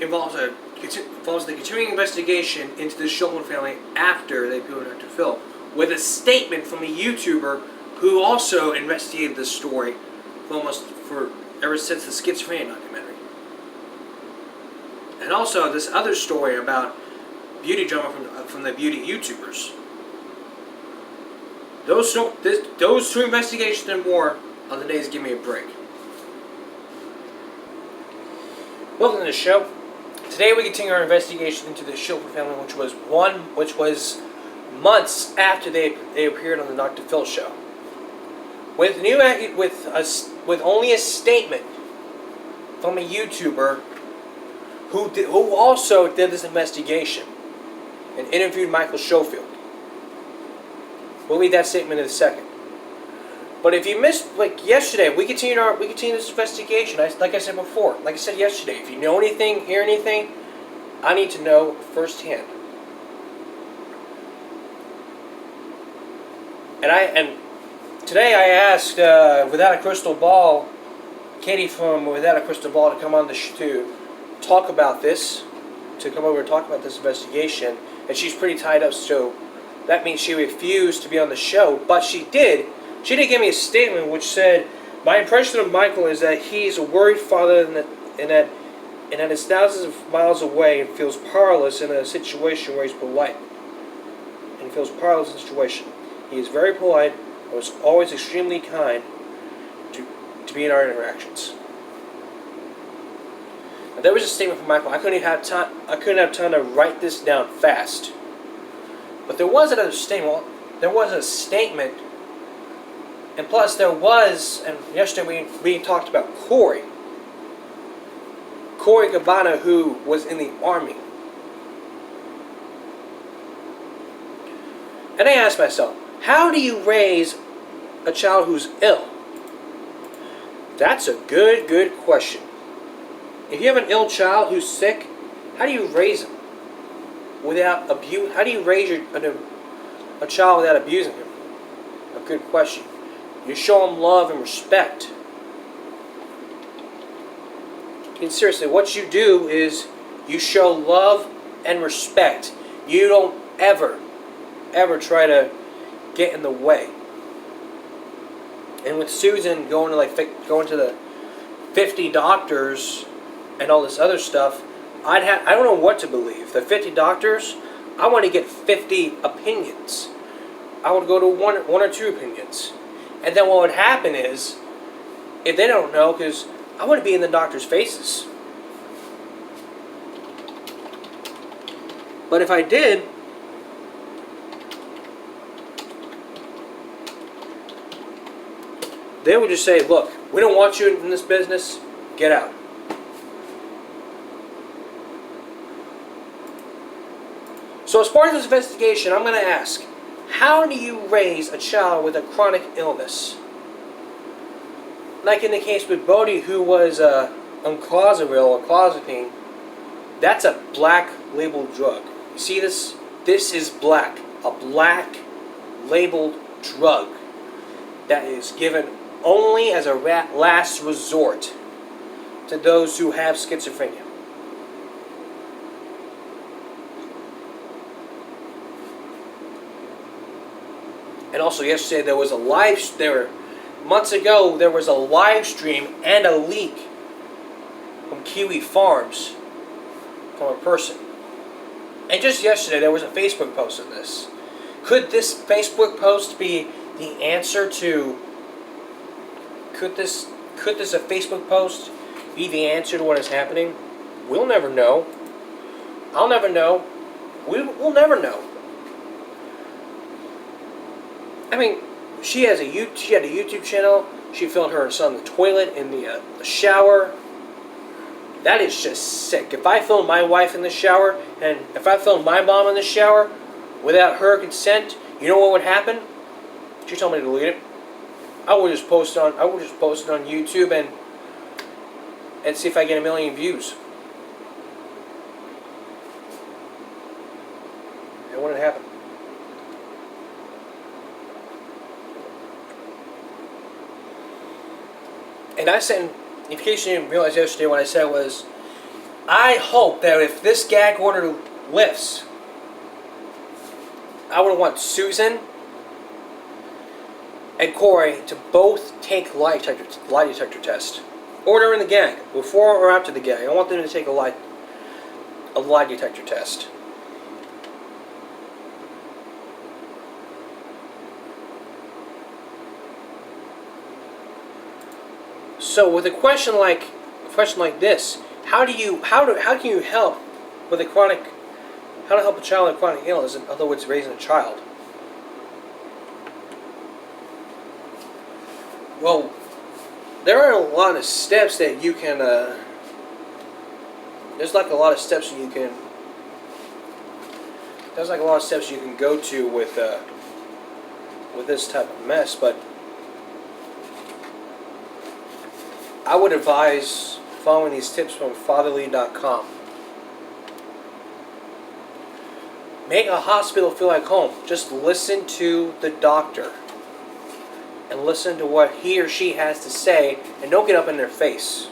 involves the continuing investigation into the Schofield family after they appealed Dr. Phil, with a statement from a YouTuber who also investigated this story ever since the schizophrenia documentary. And also this other story about beauty drama from the beauty YouTubers. Those two investigations and more on the days Give Me a Break. Welcome to the show. Today we continue our investigation into the Schofield family, which was months after they appeared on the Dr. Phil show, with only a statement from a YouTuber who also did this investigation and interviewed Michael Schofield. We'll read that statement in a second. But if you missed, yesterday, we continued this investigation. Like I said before, like I said yesterday, if you know anything, hear anything, I need to know firsthand. And today I asked Without a Crystal Ball, Katie from Without a Crystal Ball, to come on to talk about this, to come over and talk about this investigation, and she's pretty tied up, so that means she refused to be on the show, but she did. She did give me a statement which said, "My impression of Michael is that he's a worried father and that is thousands of miles away and feels powerless in a situation where he's polite. And feels powerless in a situation. He is very polite and was always extremely kind to be in our interactions." Now, there was a statement from Michael. I couldn't have time to write this down fast. But there was another statement. Well, there was a statement. And plus there was, and yesterday we talked about Corey Cabana, who was in the Army. And I asked myself, how do you raise a child who's ill? That's a good question. If you have an ill child who's sick, how do you raise him without abuse? How do you raise a child without abusing him? A good question. You show him love and respect. And seriously, what you do is you show love and respect. You don't ever try to get in the way. And with Susan going to the 50 doctors and all this other stuff, I don't know what to believe. The 50 doctors, I want to get 50 opinions. I would go to one or two opinions. And then what would happen is, if they don't know, because I want to be in the doctor's faces. But if I did, they would just say, "Look, we don't want you in this business, get out." So as part of this investigation, I'm going to ask, how do you raise a child with a chronic illness? Like in the case with Bodie, who was Unclozavir or clozapine, that's a black labeled drug. You see this? This is black. A black labeled drug that is given only as a last resort to those who have schizophrenia. And also yesterday months ago there was a live stream and a leak from Kiwi Farms from a person. And just yesterday there was a Facebook post of this. Could this Facebook post be the answer to... Could this a Facebook post be the answer to what is happening? We'll never know. I'll never know. We'll never know. I mean, she had a YouTube channel. She filmed her son in the toilet, in the shower. That is just sick. If I filmed my wife in the shower, and if I filmed my mom in the shower without her consent, you know what would happen? She told me to delete it. I would just post it on YouTube and see if I get 1 million views. It wouldn't happen. And I said, in case you didn't realize yesterday, what I said was, I hope that if this gag order lifts, I would want Susan and Corey to both take lie detector test. Or during the gag, before or after the gag. I want them to take a lie detector test. So with a question like this, how can you help with how to help a child with chronic illness? In other words, raising a child. Well, there are a lot of steps that you can. There's like a lot of steps you can. There's like a lot of steps you can go to with this type of mess, but I would advise following these tips from fatherly.com. Make a hospital feel like home. Just listen to the doctor and listen to what he or she has to say, and don't get up in their face.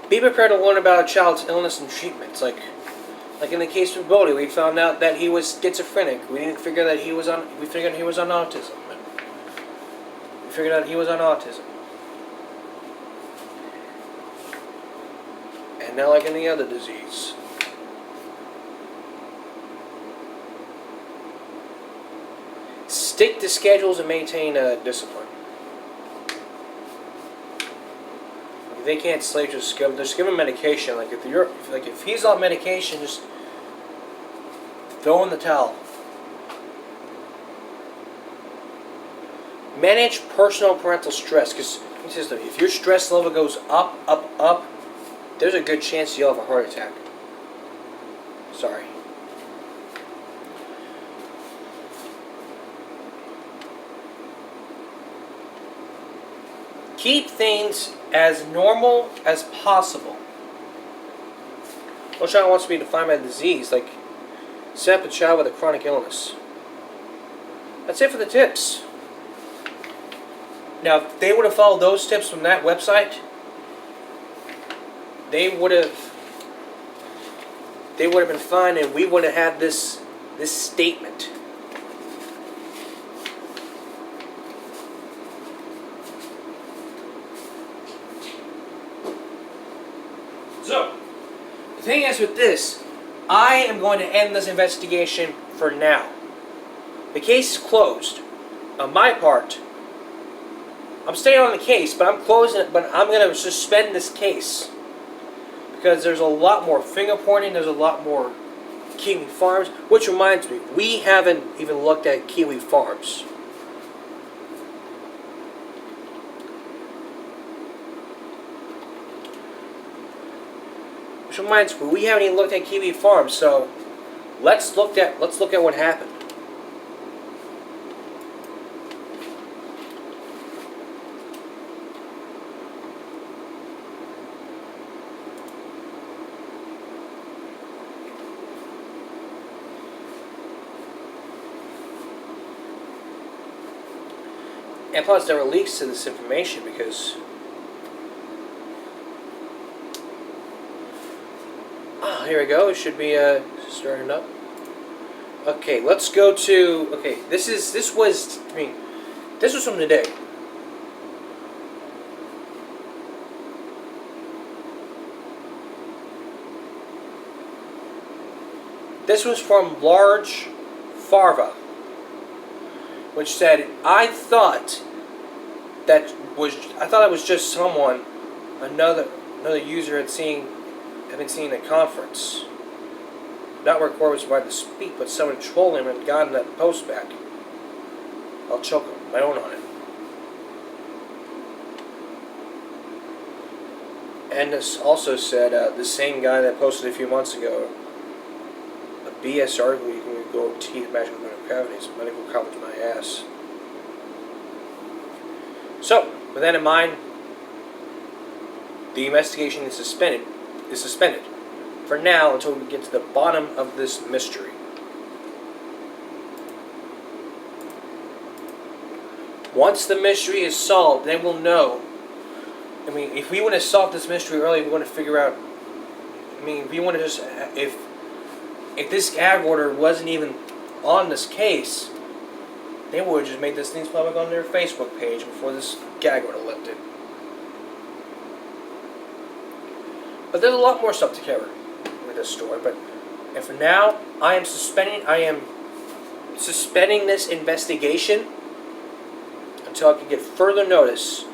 Be prepared to learn about a child's illness and treatments. Like in the case of Bodie, we found out that he was schizophrenic. We didn't figure that he was on. We figured he was on autism. We figured out he was on autism. And now, like any other disease. Stick to schedules and maintain discipline. If they can't sleep, just give him medication. Like if he's on medication, just throw in the towel. Manage personal parental stress, because if your stress level goes up, there's a good chance you'll have a heart attack. Sorry. Keep things as normal as possible. No child wants to be defined by disease, like set up a child with a chronic illness. That's it for the tips. Now, if they would have followed those tips from that website, they would have been fine, and we would have had this statement. So, the thing is with this, I am going to end this investigation for now. The case is closed. On my part, I'm staying on the case, but I'm closing it. But I'm going to suspend this case because there's a lot more finger pointing. There's a lot more Kiwi Farms. Which reminds me, we haven't even looked at Kiwi Farms. Which reminds me, we haven't even looked at Kiwi Farms. So let's look at what happened. And plus, there were leaks to this information because here we go. It should be starting up. Okay, let's go to. Okay, this was from today. This was from Large Farva, which said, I thought it was just someone, another user had been seen at a conference. Not where Corey was invited to speak, but someone trolled him and gotten that post back. I'll choke him. I own on it. And this also said, the same guy that posted a few months ago, a BS article, you can go teeth magical cavities, medical coverage my ass. So, with that in mind, the investigation is suspended for now until we get to the bottom of this mystery. Once the mystery is solved, then we'll know I mean, if we want to solve this mystery early, we want to figure out. I mean, we want to just if this gag order wasn't even on this case, they would have just made this thing public on their Facebook page before this gag order lifted. But there's a lot more stuff to cover with this story. But and for now, I am suspending this investigation until I can get further notice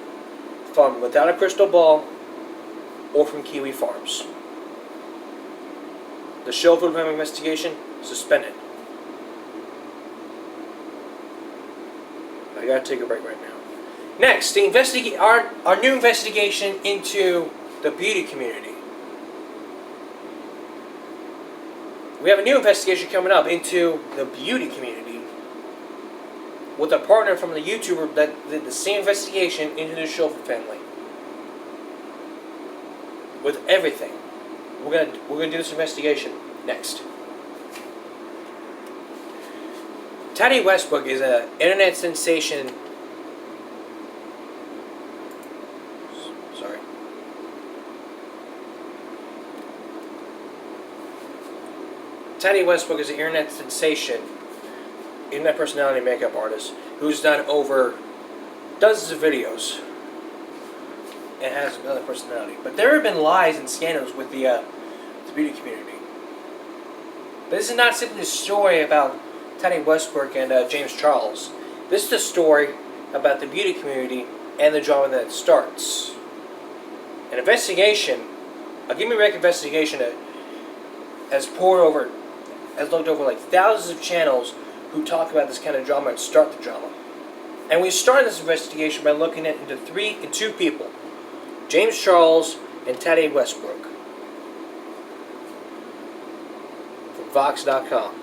from Without a Crystal Ball or from Kiwi Farms. The Schofield family investigation suspended. I gotta take a break right now. Next, our new investigation into the beauty community. We have a new investigation coming up into the beauty community with a partner from the YouTuber that did the same investigation into the Schofield family. With everything. We're gonna do this investigation next. Teddy Westbrook is an internet sensation. Sorry. Teddy Westbrook is an internet sensation, internet personality makeup artist who's done over dozens of videos and has another personality. But there have been lies and scandals with the beauty community. But this is not simply a story about Teddy Westbrook and James Charles. This is a story about the beauty community and the drama that starts. An investigation, a Give Me Rec investigation that has looked over like thousands of channels who talk about this kind of drama and start the drama. And we started this investigation by looking into two people, James Charles and Teddy Westbrook, from Vox.com.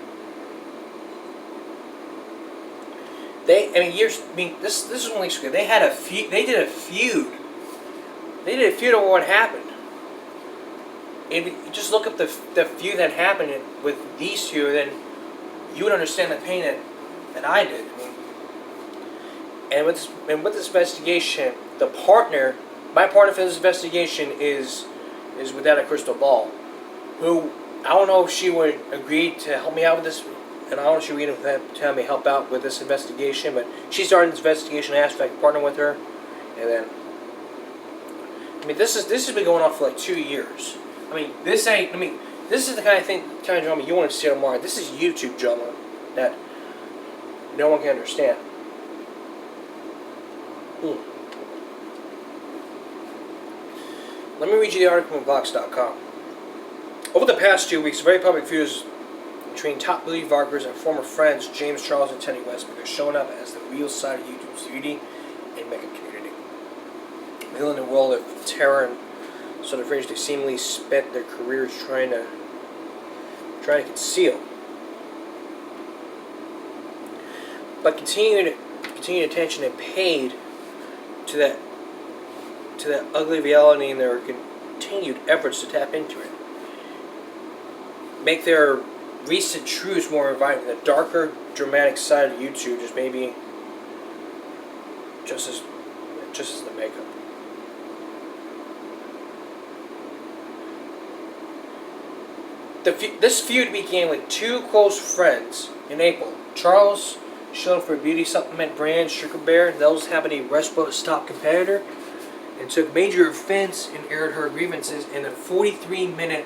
This is 1 week ago. They had a feud. They did a feud. They did a feud over what happened. If you just look up the feud that happened with these two, then you would understand the pain that I did. And with this investigation, my partner for this investigation is Without a Crystal Ball, who I don't know if she would agree to help me out with this, and I don't know if she would help me help out with this investigation. But she started this investigation. I asked if I could partner with her, and then this has been going on for like 2 years. This is the kind of drama you want to see tomorrow. This is YouTube drama that no one can understand. Let me read you the article on Vox.com. Over the past 2 weeks, very public feuds between top beauty vloggers and former friends James Charles and Teddy Westbrook has shown up as the real side of YouTube's beauty and makeup community. Revealing the world of terror and sort of range they seemingly spent their careers trying to conceal. But continued attention they paid to that ugly reality and their continued efforts to tap into it make their recent truths more inviting. The darker, dramatic side of YouTube just maybe just as the makeup. This feud began with two close friends in April. Charles, shown for a beauty supplement brand Sugar Bear, those having a Westbrook's top competitor, and took major offense and aired her grievances in a 43-minute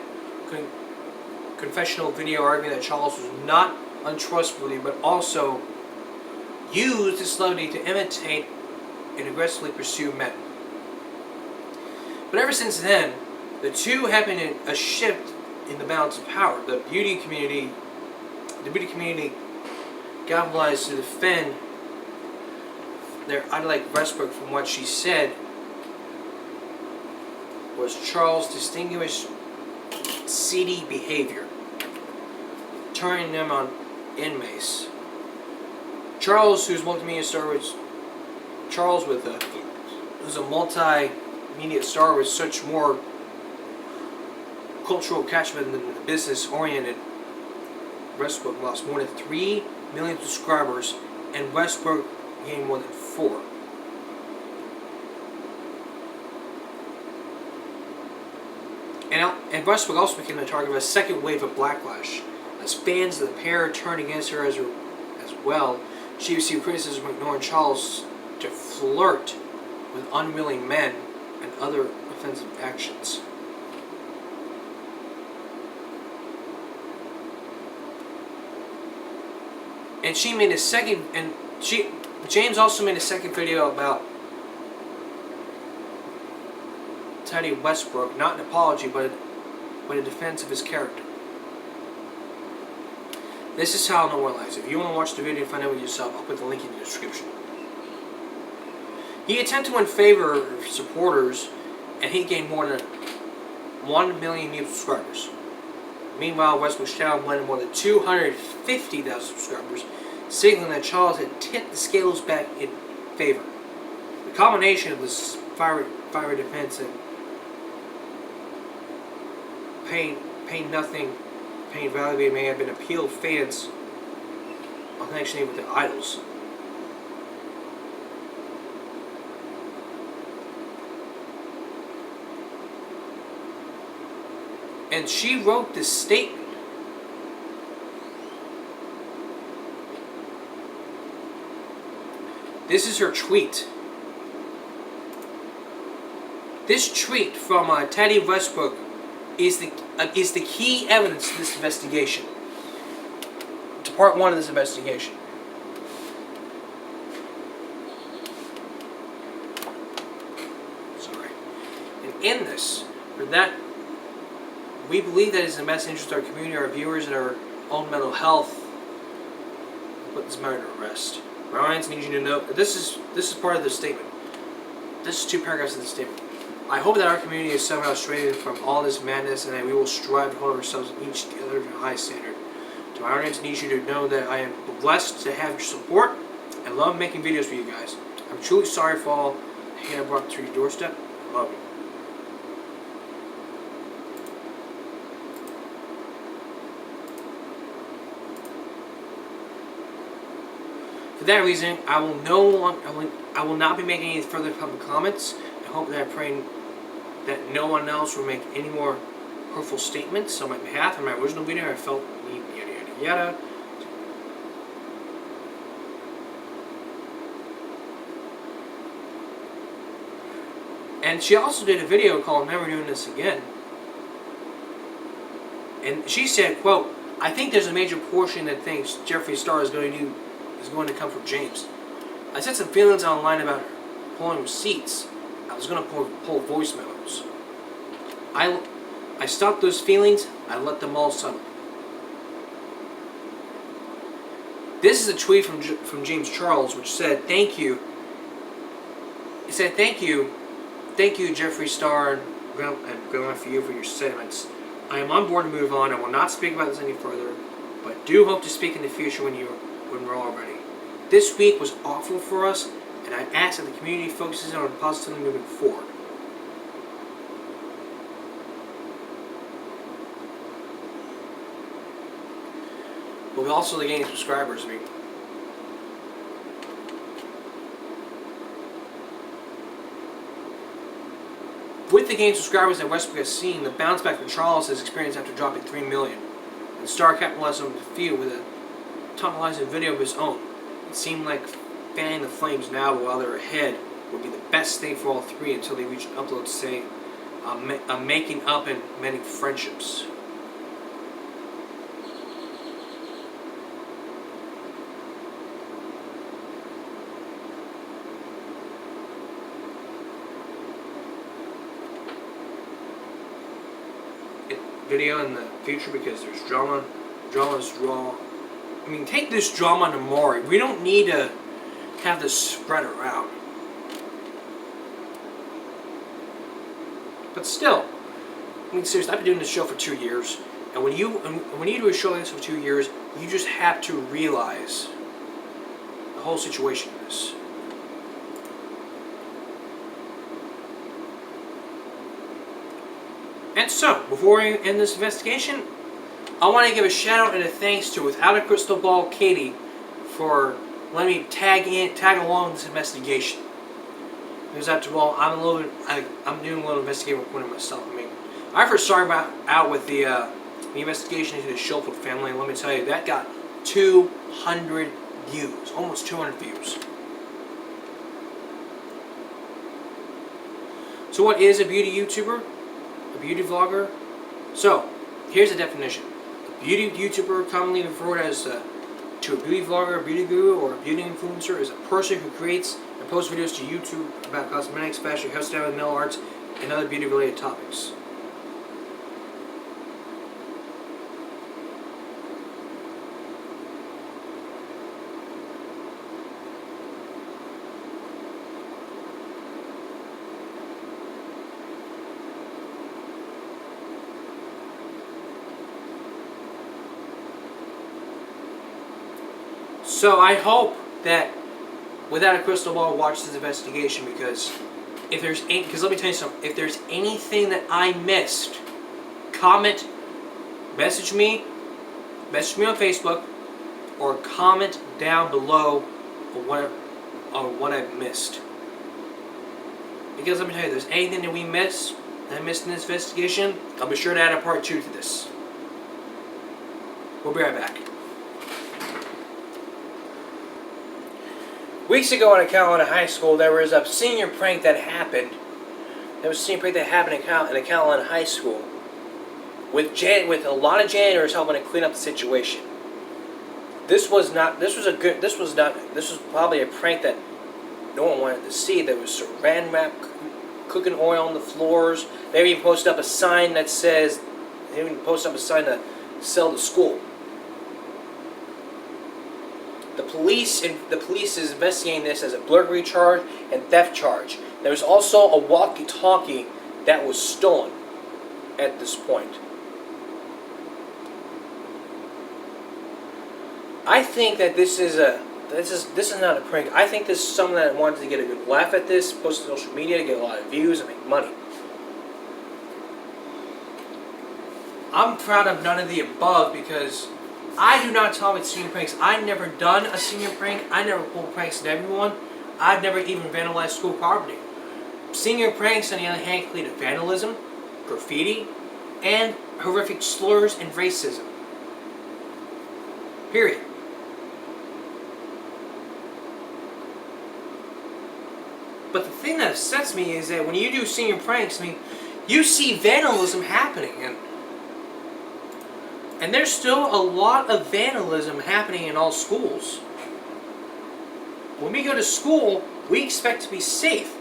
confessional video arguing that Charles was not untrustworthy, but also used his celebrity to imitate and aggressively pursue men. But ever since then, the two have been a shift in the balance of power. The beauty community galvanized to defend their idol like Westbrook from what she said was Charles' distinguished seedy behavior, turning them on inmates. Charles, who's multimedia star, who's a multimedia star with such more cultural catchment than the business-oriented, Westbrook lost more than 3 million subscribers, and Westbrook gained more than 4. And Westbrook also became the target of a second wave of backlash, as fans of the pair turned against her as well. She received criticism of ignoring Charles to flirt with unwilling men and other offensive actions. And she made a second, and James also made a second video about Teddy Westbrook, not an apology, but a defense of his character. This is how no one lies. If you want to watch the video and find out for yourself, I'll put the link in the description. He attempted to win favor of supporters, and he gained more than 1 million new subscribers. Meanwhile, Westbrook's channel blended more than 250,000 subscribers, signaling that Charles had tipped the scales back in favor. The combination of this fiery defense and pain value may have been appealed to fans on connection with their idols. And she wrote this statement. This is her tweet. This tweet from Teddy Westbrook is the key evidence to this investigation. To part one of this investigation. Sorry. And in this, for that, we believe that it's in the best interest of our community, our viewers, and our own mental health to put this matter to rest. My audience needs you to know that this is part of the statement. This is 2 paragraphs of the statement. I hope that our community is somehow straightened from all this madness, and that we will strive to hold ourselves each together to a high standard. To my audience needs you to know that I am blessed to have your support and love making videos for you guys. I'm truly sorry for all the hate I brought to your doorstep. I love you. For that reason, I will not be making any further public comments. I hope that I pray that no one else will make any more hurtful statements on my behalf. In my original video, I felt yada yada yada. And she also did a video called "Never Doing This Again." And she said, quote, "I think there's a major portion that thinks Jeffree Star is going to come from James. I said some feelings online about pulling receipts. I was going to pull voice memos. I stopped those feelings. I let them all settle." This is a tweet from James Charles, which said, "Thank you." He said, "Thank you, Jeffree Star and Grandma for your sentiments. I am on board to move on. I will not speak about this any further, but do hope to speak in the future when we're all ready. This week was awful for us, and I ask that the community focuses on positively moving forward." But we also gain subscribers. With the gained subscribers that Westbrook has seen, the bounce back that Charles has experienced after dropping 3 million, and Star capitalized on the field with a tantalizing video of his own. It seemed like fanning the flames now while they're ahead would be the best thing for all three until they reach uploads saying, I'm making up and mending friendships. Video in the future because there's drama. Drama's raw. I mean, take this drama to Maury. We don't need to have this spread around. But still, I mean, seriously, I've been doing this show for 2 years, and when you do a show like this for 2 years, you just have to realize the whole situation is. And so, before we end this investigation, I want to give a shout out and a thanks to Without a Crystal Ball Katie for letting me tag along this investigation. Because after all, I'm doing a little investigative reporting myself. I mean, I first started out with the investigation into the Schofield family, and let me tell you, that got 200 views, almost 200 views. So what is a beauty YouTuber? A beauty vlogger? So, here's the definition. A beauty YouTuber, commonly referred as to a beauty vlogger, a beauty guru, or a beauty influencer, is a person who creates and posts videos to YouTube about cosmetics, fashion, hairstyle, nail arts, and other beauty-related topics. So I hope that Without a Crystal Ball watch this investigation, because if there's let me tell you something, if there's anything that I missed, comment, message me on Facebook, or comment down below on what I've missed. Because let me tell you, if there's anything that I missed in this investigation, I'll be sure to add a part 2 to this. We'll be right back. Weeks ago in Carolina High School, there was a senior prank that happened. There was a senior prank that happened in Carolina High School, with a lot of janitors helping to clean up the situation. This was probably a prank that no one wanted to see. There was saran wrap, cooking oil on the floors. They even posted up a sign that says, to sell the school. The police is investigating this as a burglary charge and theft charge. There was also a walkie-talkie that was stolen at this point. I think that this is not a prank. I think this is someone that wanted to get a good laugh at this, post on social media to get a lot of views and make money. I'm proud of none of the above, because I do not tolerate senior pranks. I've never done a senior prank. I never pulled pranks at everyone. I've never even vandalized school property. Senior pranks, on the other hand, lead to vandalism, graffiti, and horrific slurs and racism. Period. But the thing that upsets me is that when you do senior pranks, you see vandalism happening, and there's still a lot of vandalism happening in all schools. When we go to school, we expect to be safe.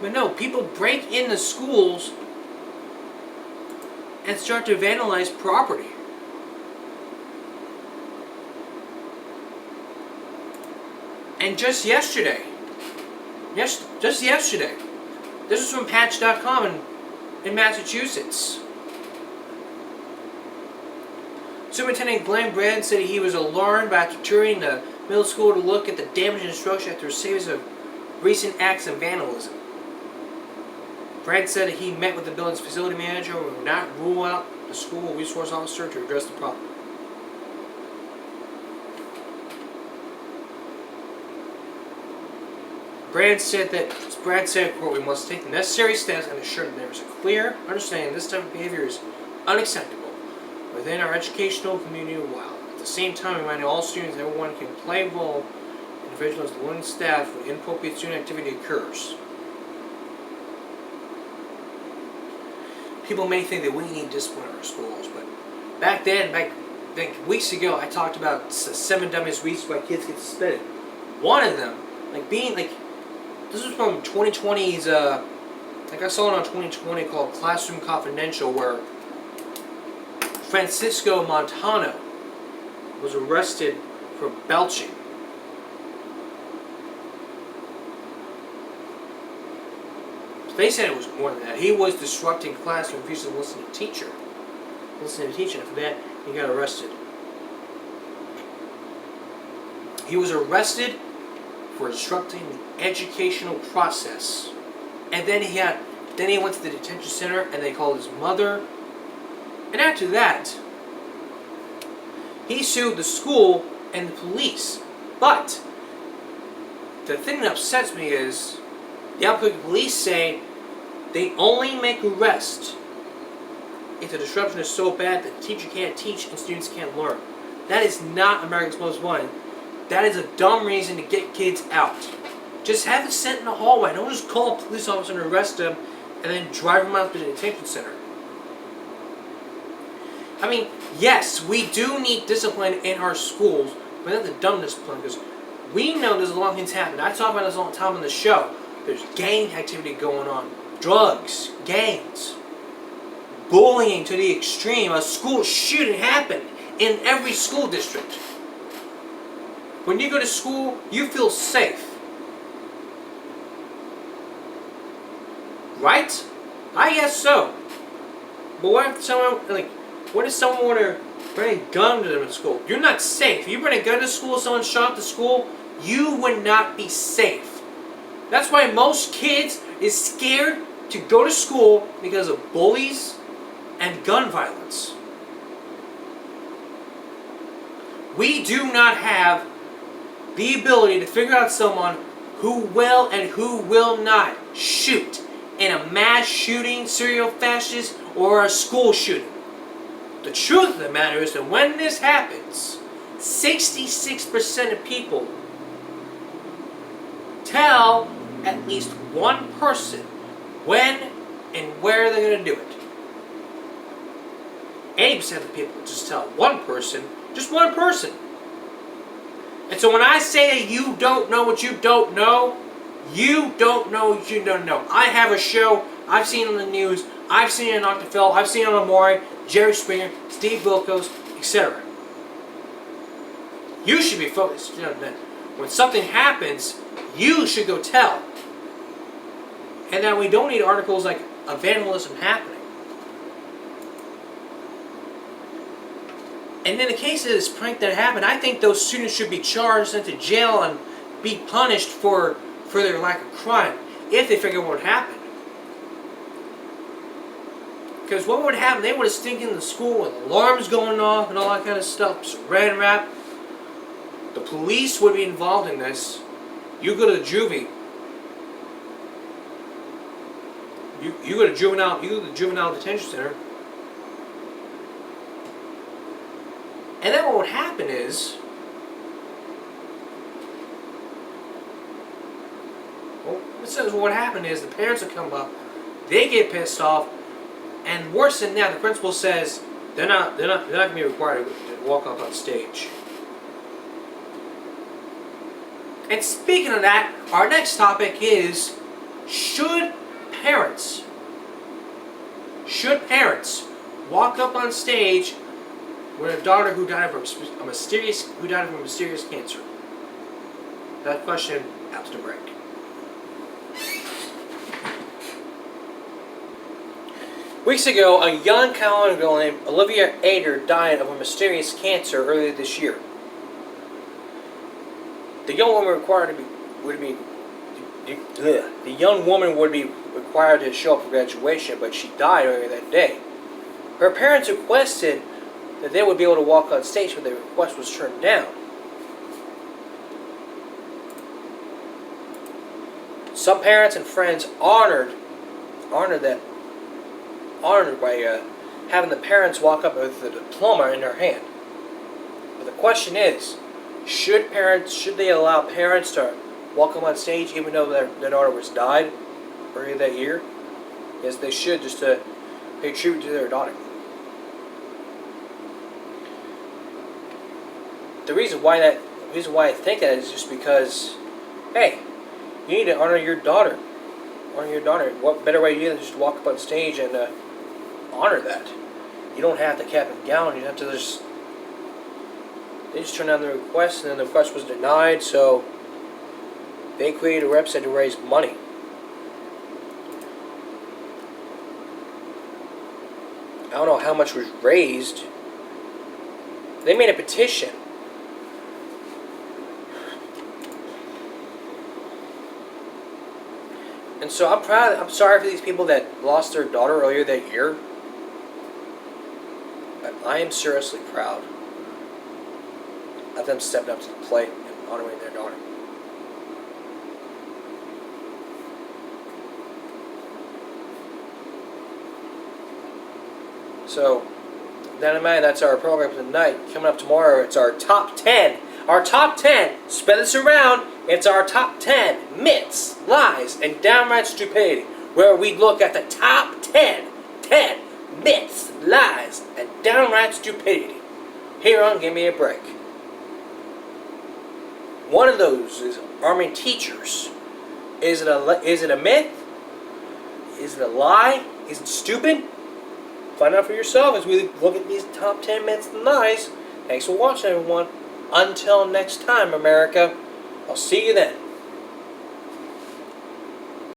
But no, people break into schools and start to vandalize property. And just yesterday, this was from Patch.com in Massachusetts. Superintendent Glenn Brand said he was alarmed after touring the middle school to look at the damage and destruction after a series of recent acts of vandalism. Brand said he met with the building's facility manager and would not rule out the school resource officer to address the problem. Brand said, quote, "We must take the necessary steps and ensure that there is a clear understanding this type of behavior is unacceptable within our educational community, while at the same time reminding all students that everyone can play a role in individuals and learning staff when inappropriate student activity occurs." People may think that we need discipline in our schools, but back weeks ago, I talked about 7 dumbest reasons why kids get suspended. One of them, this was from 2020's, I saw it on 2020 called Classroom Confidential, where Francisco Montano was arrested for belching. They said it was more than that. He was disrupting class and refusing to listen to the teacher. And for that, he got arrested. He was arrested for disrupting the educational process. And then he went to the detention center and they called his mother. And after that, he sued the school and the police. But the thing that upsets me is the Albuquerque police say they only make arrests if the disruption is so bad that the teacher can't teach and students can't learn. That is not America's Most Wanted. That is a dumb reason to get kids out. Just have it sent in the hallway. Don't just call a police officer and arrest them and then drive them out to the detention center. I mean, yes, we do need discipline in our schools, but not the dumb discipline, because we know there's a lot of things happening. I talk about this all the time on the show. There's gang activity going on, drugs, gangs, bullying to the extreme. A school shooting happened in every school district. When you go to school, you feel safe. Right? I guess so. But what if someone, what if someone were to bring a gun to them in school? You're not safe. If you bring a gun to school, someone shot up the school, you would not be safe. That's why most kids is scared to go to school because of bullies and gun violence. We do not have the ability to figure out someone who will and who will not shoot in a mass shooting, serial fascist, or a school shooting. The truth of the matter is that when this happens, 66% of people tell at least one person when and where they're going to do it. 80% of the people just tell one person, just one person. And so when I say that you don't know what you don't know, you don't know what you don't know. I have a show, I've seen it on the news, I've seen it on Dr. Phil, I've seen it on Amore, Jerry Springer, Steve Wilkos, etc. You should be focused. When something happens, you should go tell. And that we don't need articles like a vandalism happening. And in the case of this prank that happened, I think those students should be charged, sent to jail, and be punished for their lack of crime, if they figure out what happened. Because what would happen, they would have sneaked into the school with alarms going off and all that kind of stuff, saran wrap. The police would be involved in this. You go to the juvie. You go to the juvenile detention center. And then what would happen is, what would happen is the parents would come up, they get pissed off, and worse than that, the principal says they're not going to be required to walk up on stage. And speaking of that, our next topic is, should parents walk up on stage with a daughter who died from a mysterious cancer? That question after the break. Weeks ago, a young Carolina girl named Olivia Ader died of a mysterious cancer earlier this year. The young woman would be required to show up for graduation, but she died earlier that day. Her parents requested that they would be able to walk on stage, but the request was turned down. Some parents and friends honored by having the parents walk up with the diploma in their hand. But the question is, should they allow parents to walk up on stage even though their daughter was died earlier that year? Yes, they should, just to pay tribute to their daughter. The reason why I think that is just because, hey, you need to honor your daughter. Honor your daughter. What better way to do than just walk up on stage and honor that? You don't have to cap and gown. You have to just. They just turned down the request, and then the request was denied. So they created a website to raise money. I don't know how much was raised. They made a petition. And so I'm sorry for these people that lost their daughter earlier that year. But I am seriously proud of them stepping up to the plate and honoring their daughter. So, Dynamite, that's our program tonight. Coming up tomorrow, it's our top 10. Our top 10, spread this around, it's our top 10 myths, lies, and downright stupidity, where we look at the top 10 myths, lies, and downright stupidity. Here on Give Me a Break. One of those is arming teachers. Is it a myth? Is it a lie? Is it stupid? Find out for yourself as we look at these top 10 myths and lies. Thanks for watching, everyone. Until next time, America. I'll see you then.